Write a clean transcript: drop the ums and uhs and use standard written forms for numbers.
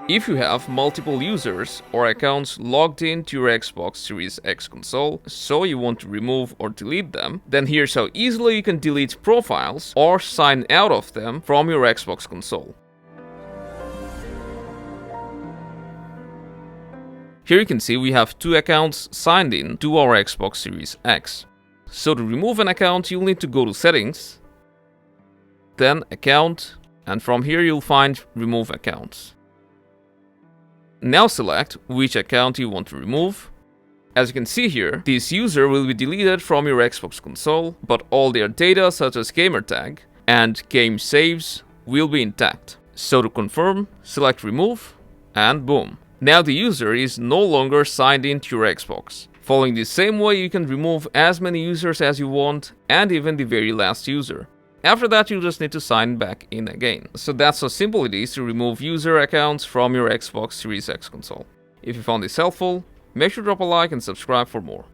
If you have multiple users or accounts logged into your Xbox Series X console, so you want to remove or delete them, then here's how easily you can delete profiles or sign out of them from your Xbox console. Here you can see we have 2 accounts signed in to our Xbox Series X. So to remove an account, you'll need to go to Settings, then Account, and from here you'll find Remove Accounts. Now select which account you want to remove. As you can see here, this user will be deleted from your Xbox console, but all their data such as gamertag and game saves will be intact. So to confirm, select Remove, and boom. Now the user is no longer signed into your Xbox. Following the same way, you can remove as many users as you want, and even the very last user. After that, you'll just need to sign back in again. So that's how simple it is to remove user accounts from your Xbox Series X console. If you found this helpful, make sure to drop a like and subscribe for more.